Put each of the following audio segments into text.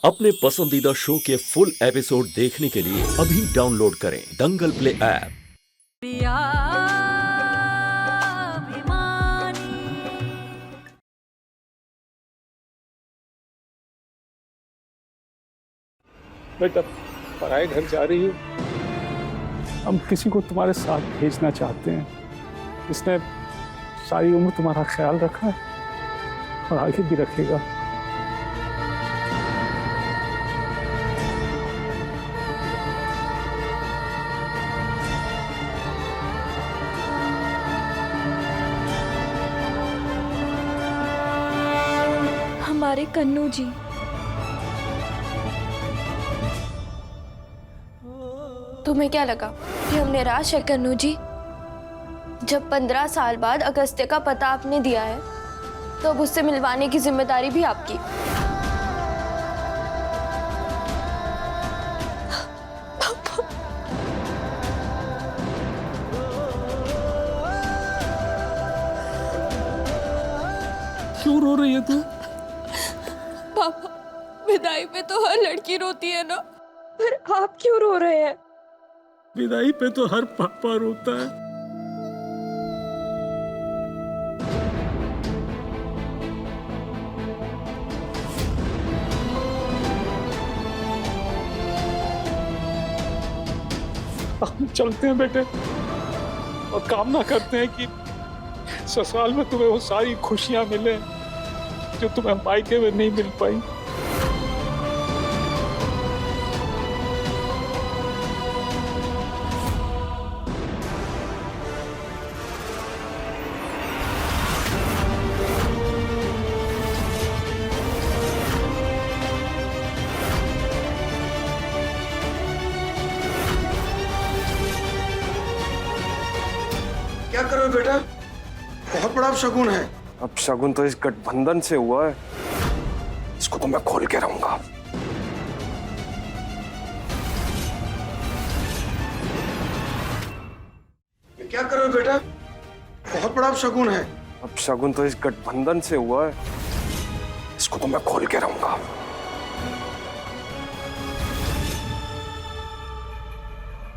अपने पसंदीदा शो के फुल एपिसोड देखने के लिए अभी डाउनलोड करें दंगल प्ले ऐप। बेटा पराए घर जा रही हो, हम किसी को तुम्हारे साथ भेजना चाहते हैं जिसने सारी उम्र तुम्हारा ख्याल रखा है और आगे भी रखेगा। हमारे कन्नू जी। तुम्हें क्या लगा कि हम निराश है कन्नू जी? जब 15 साल बाद अगस्त्य का पता आपने दिया है तो अब उससे मिलवाने की जिम्मेदारी भी आपकी। क्यों रो रही है तू? पापा, विदाई पे तो हर लड़की रोती है ना, पर आप क्यों रो रहे हैं? विदाई पे तो हर पापा रोता है। हम चलते हैं बेटे और कामना करते हैं कि ससुराल में तुम्हें वो सारी खुशियां मिले जो तुम्हें मायके में नहीं मिल पाई। क्या करो बेटा, बहुत बड़ा अपशगुन है। अपशगुन तो इस गठबंधन से हुआ है, इसको तो मैं खोल के रहूंगा। क्या करो बेटा, बहुत बड़ा अपशगुन है। अपशगुन तो इस गठबंधन से हुआ है, इसको तो मैं खोल के रहूंगा।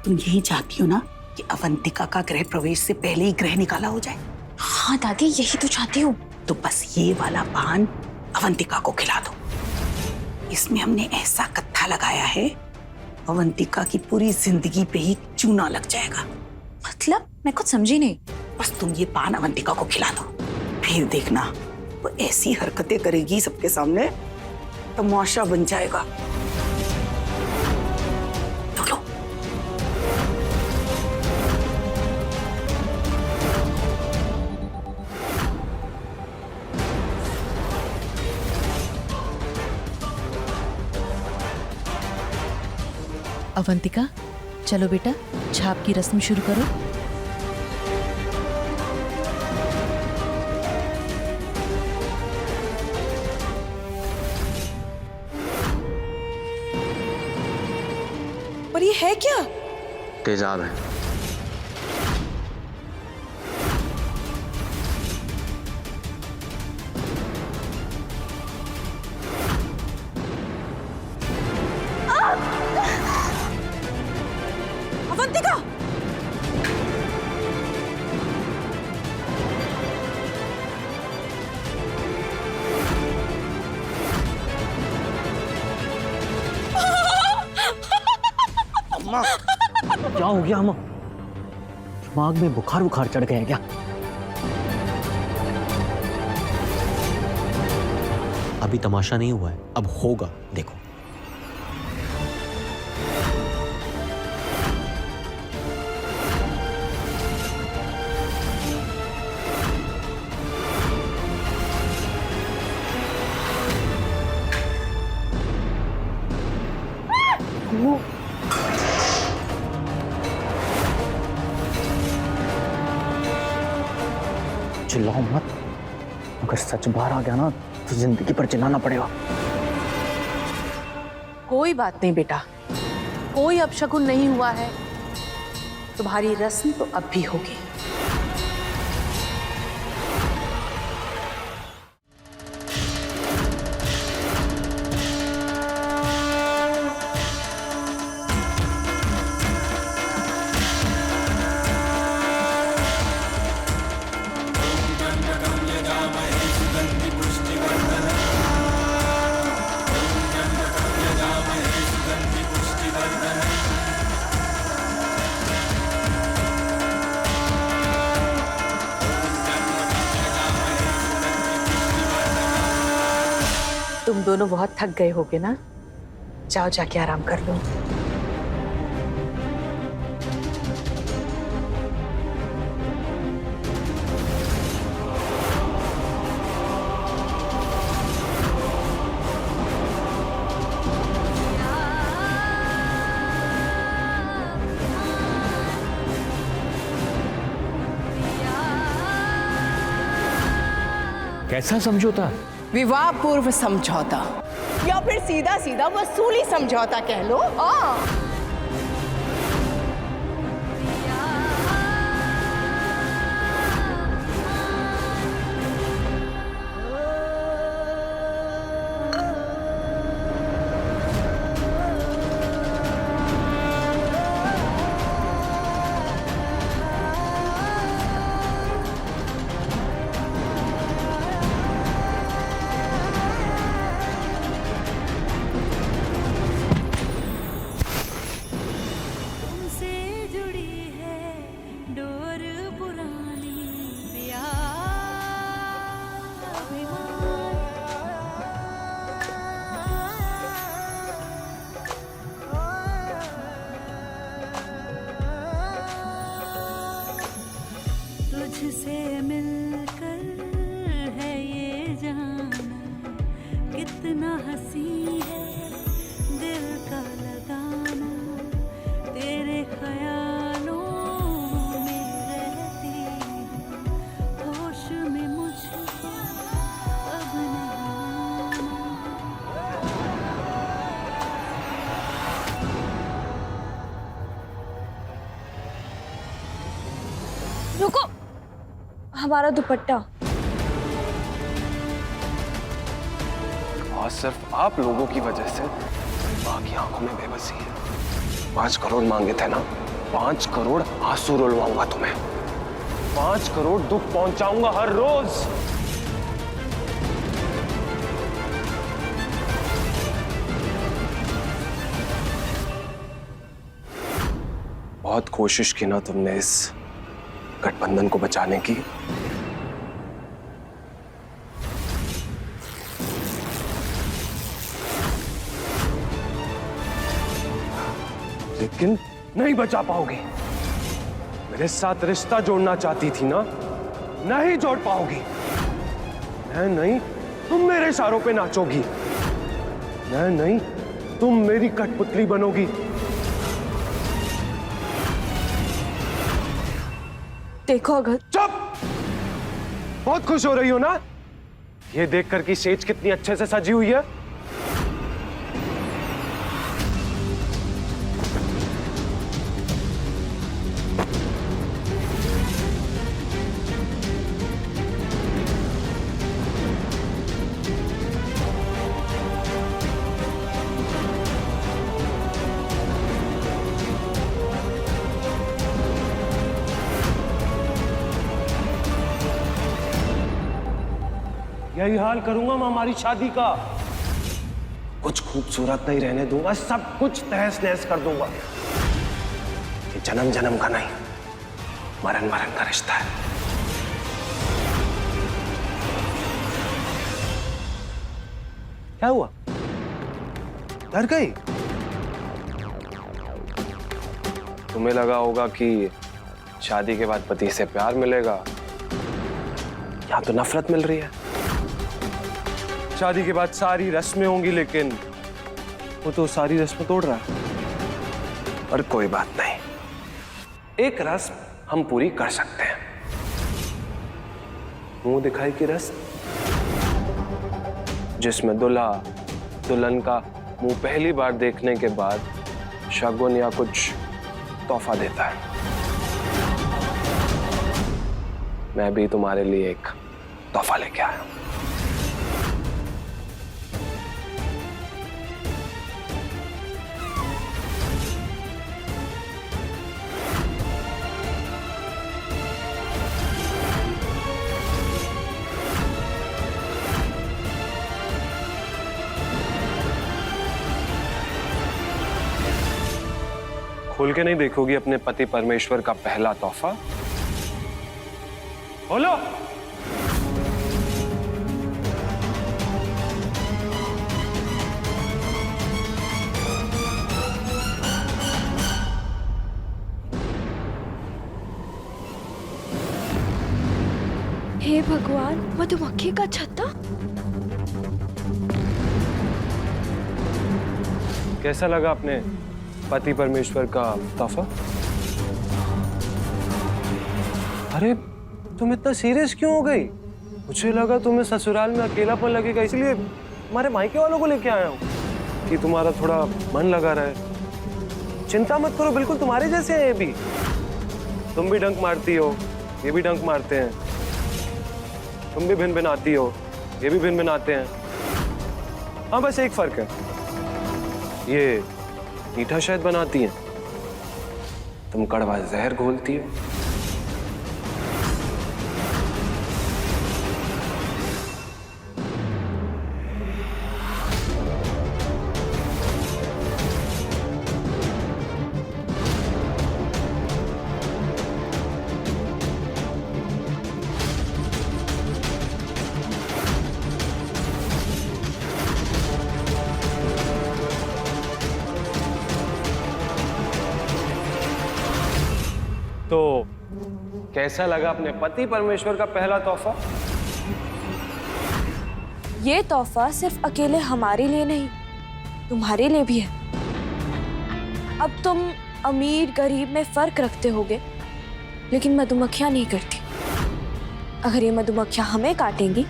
तुम यही चाहती हो ना कि अवंतिका का गृह प्रवेश से पहले ही ग्रह निकाला हो जाए? हाँ दादी, यही तो चाहती हूँ। तो बस ये वाला पान अवंतिका को खिला दो। इसमें हमने ऐसा कत्था लगाया है, अवंतिका की पूरी जिंदगी पे ही चूना लग जाएगा। मतलब मैं कुछ समझी नहीं। बस तुम ये पान अवंतिका को खिला दो, फिर देखना वो ऐसी हरकतें करेगी सबके सामने, तमाशा बन जाएगा। तो लो। अवंतिका, चलो बेटा, छाप की रस्म शुरू करो। पर ये है क्या? तेजाब है। अवंतिका! अम्मा, क्या हो गया अम्मा? दिमाग में बुखार चढ़ गया है क्या? अभी तमाशा नहीं हुआ है, अब होगा, देखो। चिल्लाओ मत, अगर सच बाहर आ गया ना तो जिंदगी पर चिल्लाना पड़ेगा। कोई बात नहीं बेटा, कोई अपशगुन नहीं हुआ है। तुम्हारी रस्म तो अब भी होगी। तुम दोनों बहुत थक गए होगे ना, जाओ जाके आराम कर लो। कैसा समझौता? विवाह पूर्व समझौता या फिर सीधा सीधा वसूली समझौता कह लो। तुझसे मिलकर है ये जाना कितना हंसी है दिल का लगाना, तेरे ख्यालों में रहती हूँ, होश में मुझको अब नहीं आना। रुको, हमारा दुपट्टा। और सिर्फ आप लोगों की वजह से माँ की आंखों में बेबसी है। 5 करोड़ मांगे थे ना, 5 करोड़ आंसू रुलवाऊंगा तुम्हें, 5 करोड़ दुख पहुंचाऊंगा हर रोज। बहुत कोशिश की ना तुमने इस गठबंधन को बचाने की, लेकिन नहीं बचा पाओगी। मेरे साथ रिश्ता जोड़ना चाहती थी ना, नहीं जोड़ पाओगी। नहीं, तुम मेरे इशारों पे नाचोगी। नहीं, तुम मेरी कठपुतली बनोगी। देखो अगर चुप! बहुत खुश हो रही हो ना ये देखकर कि सेज कितनी अच्छे से सजी हुई है। यही हाल करूंगा मैं हमारी शादी का। कुछ खूबसूरत नहीं रहने दूंगा, सब कुछ तहस नहस कर दूंगा। ये जन्म जन्म का नहीं, मरण मरण का रिश्ता है। क्या हुआ? डर गई? तुम्हें लगा होगा कि शादी के बाद पति से प्यार मिलेगा, यहां तो नफरत मिल रही है। शादी के बाद सारी रस्में होंगी, लेकिन वो तो सारी रस्में तोड़ रहा है। और कोई बात नहीं, एक रस्म हम पूरी कर सकते हैं। मुंह दिखाई की रस्म, जिसमें दूल्हा दुल्हन का मुंह पहली बार देखने के बाद शगुन या कुछ तोहफा देता है। मैं भी तुम्हारे लिए एक तोहफा लेके आया हूं। खोल के नहीं देखोगी अपने पति परमेश्वर का पहला तोहफा? बोलो। हे भगवान, मधुमक्खी का छत्ता। कैसा लगा अपने पति परमेश्वर का तोहफा? अरे तुम इतना सीरियस क्यों हो गई? मुझे लगा तुम्हें ससुराल में अकेलापन लगेगा, इसलिए हमारे मायके वालों को लेके आया हूँ कि तुम्हारा थोड़ा मन लगा रहे। चिंता मत करो, बिल्कुल तुम्हारे जैसे हैं ये भी। तुम भी डंक मारती हो, ये भी डंक मारते हैं। तुम भी भिन भिनाती हो, ये भी भिन भिनाते हैं। हाँ, बस एक फर्क है, ये मीठा शहद बनाती हैं, तुम कड़वा जहर घोलती हो। तो कैसा लगा अपने पति परमेश्वर का पहला तोहफा? ये तोहफा सिर्फ अकेले हमारे लिए नहीं, तुम्हारे लिए भी है। अब तुम अमीर गरीब में फर्क रखते होगे, लेकिन मधुमक्खियां नहीं करती। अगर ये मधुमक्खियां हमें काटेंगी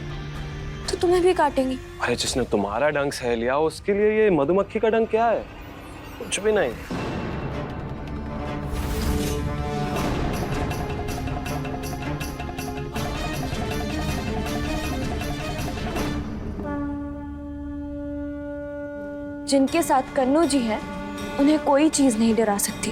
तो तुम्हें भी काटेंगी। अरे जिसने तुम्हारा डंक सह लिया उसके लिए ये मधुमक्खी का डंक क्या है? कुछ भी नहीं। जिनके साथ कन्नू जी हैं, उन्हें कोई चीज नहीं डरा सकती।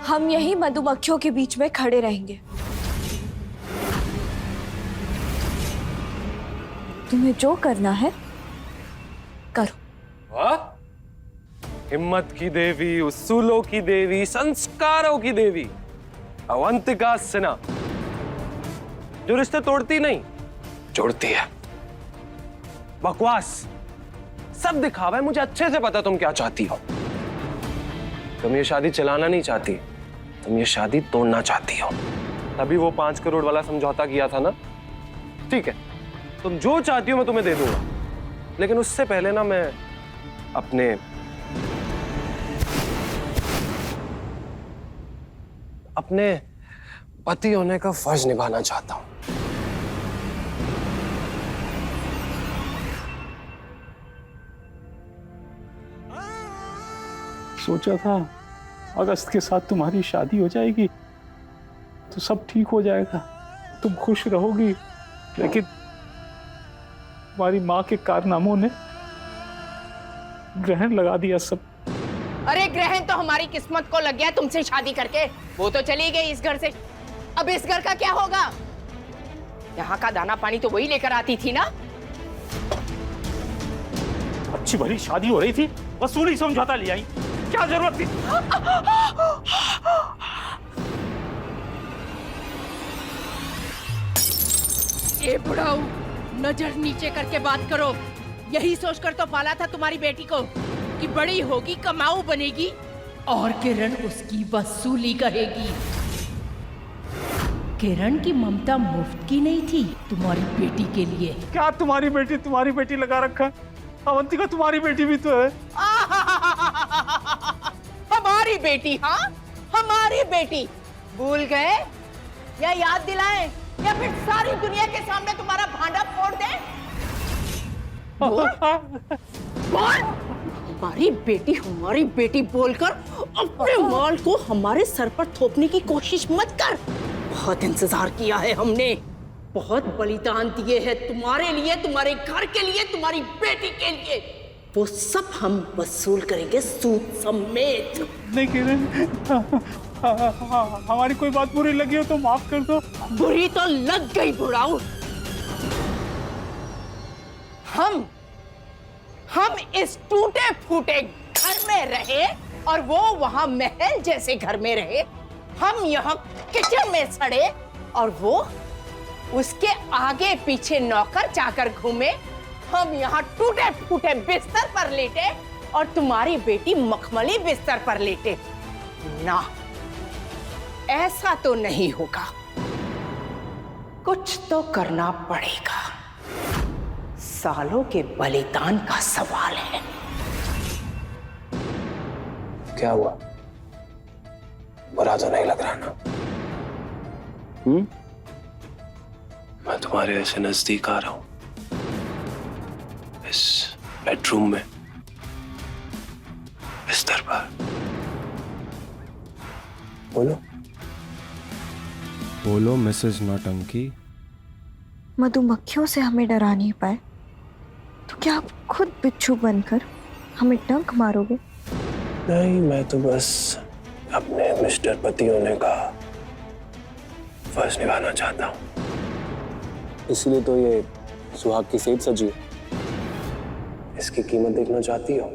हम यही मधुमक्खियों के बीच में खड़े रहेंगे। तुम्हें जो करना है करो। वाह! हिम्मत की देवी, उसूलों की देवी, संस्कारों की देवी अवंतिका सिन्हा, जो रिश्ते तोड़ती नहीं जोड़ती है। बकवास, सब दिखावा है। मुझे अच्छे से पता तुम क्या चाहती हो। तुम ये शादी चलाना नहीं चाहती, तुम ये शादी तोड़ना चाहती हो। तभी वो 5 करोड़ वाला समझौता किया था ना? ठीक है, तुम जो चाहती हो मैं तुम्हें दे दूंगा, लेकिन उससे पहले ना मैं अपने पति होने का फर्ज निभाना चाहता हूं। सोचा था अगस्त के साथ तुम्हारी शादी हो जाएगी तो सब ठीक हो जाएगा, तुम खुश रहोगी, लेकिन तुम्हारी माँ के कारनामों ने ग्रहण लगा दिया सब। अरे ग्रहण तो हमारी किस्मत को लग गया तुमसे शादी करके। वो तो चली गई इस घर से, अब इस घर का क्या होगा? यहाँ का दाना पानी तो वही लेकर आती थी ना। अच्छी भली शादी हो रही थी, वसूली समझौता ले आई, क्या जरूरत थी? ए बुढ़ाऊ, नजर नीचे करके बात करो। यही सोचकर तो पाला था तुम्हारी बेटी को कि बड़ी होगी, कमाऊ बनेगी और किरण उसकी वसूली करेगी। किरण की ममता मुफ्त की नहीं थी तुम्हारी बेटी के लिए। क्या तुम्हारी बेटी लगा रखा? अवंतिका तुम्हारी बेटी भी तो है। हमारी बेटी? हाँ, हमारी बेटी। भूल गए या याद दिलाएं या फिर सारी दुनिया के सामने तुम्हारा भांडा फोड़ दें? बोल। हमारी बेटी बोलकर अपने माल को हमारे सर पर थोपने की कोशिश मत कर। बहुत इंतजार किया है हमने, बहुत बलिदान दिए हैं तुम्हारे लिए, तुम्हारे घर के लिए, तुम्हारी बेटी के लिए। वो सब हम वसूल करेंगे सूद समेत। नहीं किरण, हमारी कोई बात बुरी लगी हो तो माफ कर दो। बुरी तो लग गई बुढ़ाऊ। हम इस टूटे फूटे घर में रहे और वो वहां महल जैसे घर में रहे। हम यहाँ किचन में सड़े और वो उसके आगे पीछे नौकर चाकर घूमे। हम यहाँ टूटे फूटे बिस्तर पर लेटे और तुम्हारी बेटी मखमली बिस्तर पर लेटे। ना, ऐसा तो नहीं होगा। कुछ तो करना पड़ेगा। सालों के बलिदान का सवाल है। क्या हुआ? बुरा तो नहीं लग रहा ना? मैं तुम्हारे ऐसे नजदीक आ रहा हूं, इस बेडरूम में, बिस्तर पर। बोलो बोलो मिसेस नौटंकी। मधुमक्खियों से हमें डरा नहीं पाए तो क्या आप खुद बिच्छू बनकर हमें डंक मारोगे? नहीं, मैं तो बस अपने मिस्टर पति होने का फर्ज निभाना चाहता हूँ। इसलिए तो ये सुहाग की सेज सजी। इसकी कीमत देखना चाहती हो?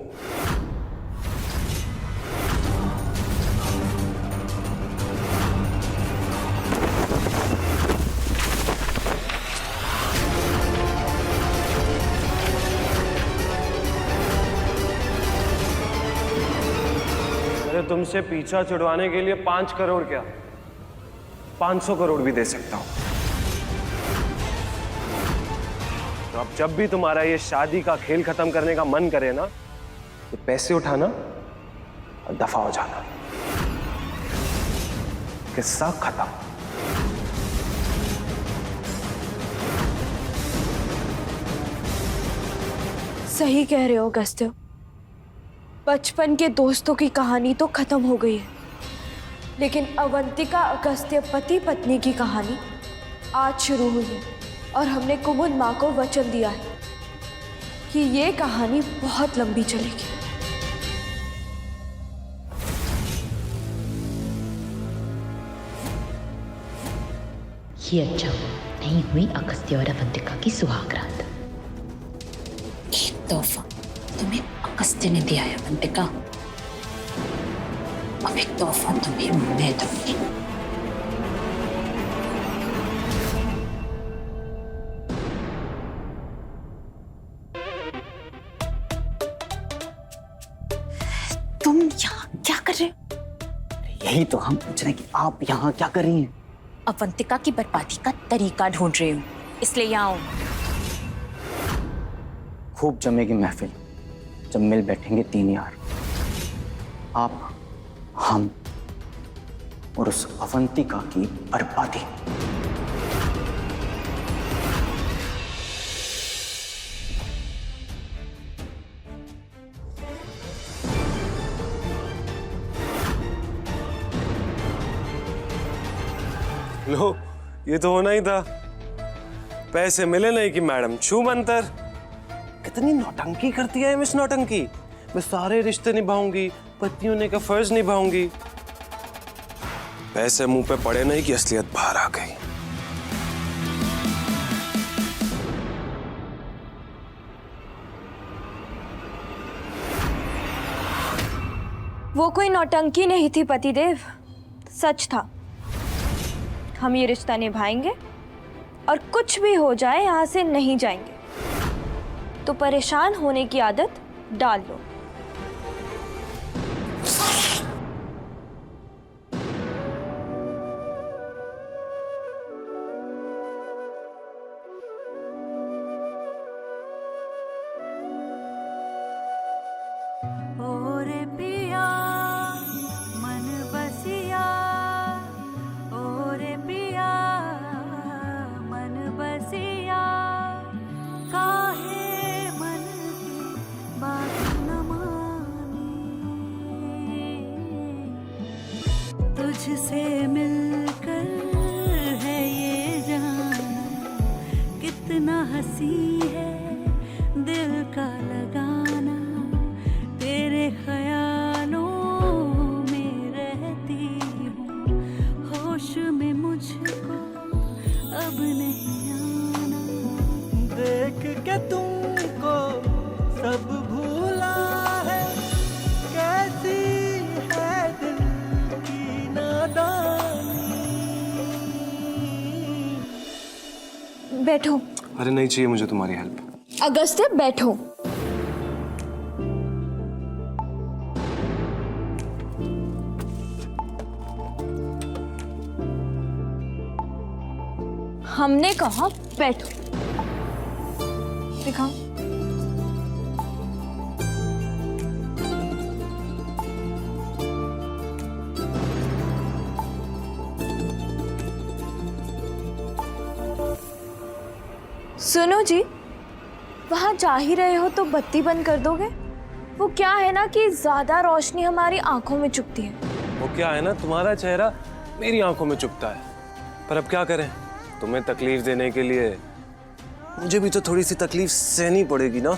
अरे तुमसे पीछा छुड़वाने के लिए 5 करोड़ क्या 500 करोड़ भी दे सकता हूं। तो अब जब भी तुम्हारा ये शादी का खेल खत्म करने का मन करे ना, तो पैसे उठाना और दफा हो जाना। किस्सा खत्म। सही कह रहे हो अगस्त्य। बचपन के दोस्तों की कहानी तो खत्म हो गई है, लेकिन अवंतिका अगस्त्य पति पत्नी की कहानी आज शुरू हुई है और हमने कुमुद माँ को वचन दिया है कि ये कहानी बहुत लंबी चलेगी। ये अच्छा नहीं हुई अगस्त्य और अवंतिका की सुहागरात। एक तोहफा तुम्हें अगस्त्य ने दिया है अवंतिका, अब एक तोहफा तुम्हें मैं दूंगी। तुम यहाँ क्या कर रहे हो? यही तो हम पूछ रहे हैं कि आप यहाँ क्या कर रही हैं? अवंतिका की बर्बादी का तरीका ढूंढ रही हूँ, इसलिए यहाँ हूँ। खूब जमेगी महफिल जब मिल बैठेंगे 3 यार, आप, हम और उस अवंतिका की बर्बादी। लो, ये तो होना ही था। पैसे मिले नहीं कि मैडम छू मंतर। कितनी नौटंकी करती है मिस नौटंकी। मैं सारे रिश्ते निभाऊंगी, पत्नी होने का फर्ज निभाऊंगी। पैसे मुंह पे पड़े नहीं कि असलियत बाहर आ गई। वो कोई नौटंकी नहीं थी पतिदेव, सच था। हम ये रिश्ता निभाएंगे और कुछ भी हो जाए यहाँ से नहीं जाएंगे। तो परेशान होने की आदत डाल लो। ओरे पिया मन बसिया, ओरे पिया मन बसिया, काहे मन की बात न मानी। तुझसे मिलकर है ये जाना कितना हंसी है दिल का लगाना। तेरे ख्यालों में रहती हूँ, होश में मुझको अब नहीं आना। देख के तुमको सब भूला है, कैसी है दिल की नादानी। बैठो। अरे नहीं चाहिए मुझे तुम्हारी हेल्प। अगस्त्य बैठो। हमने कहा बैठो। दिखाओ। सुनो जी, वहां जा ही रहे हो तो बत्ती बंद कर दोगे? वो क्या है ना कि ज्यादा रोशनी हमारी आंखों में चुभती है। वो क्या है ना, तुम्हारा चेहरा मेरी आंखों में चुभता है। पर अब क्या करें, तुम्हें तकलीफ देने के लिए मुझे भी तो थोड़ी सी तकलीफ सहनी पड़ेगी ना।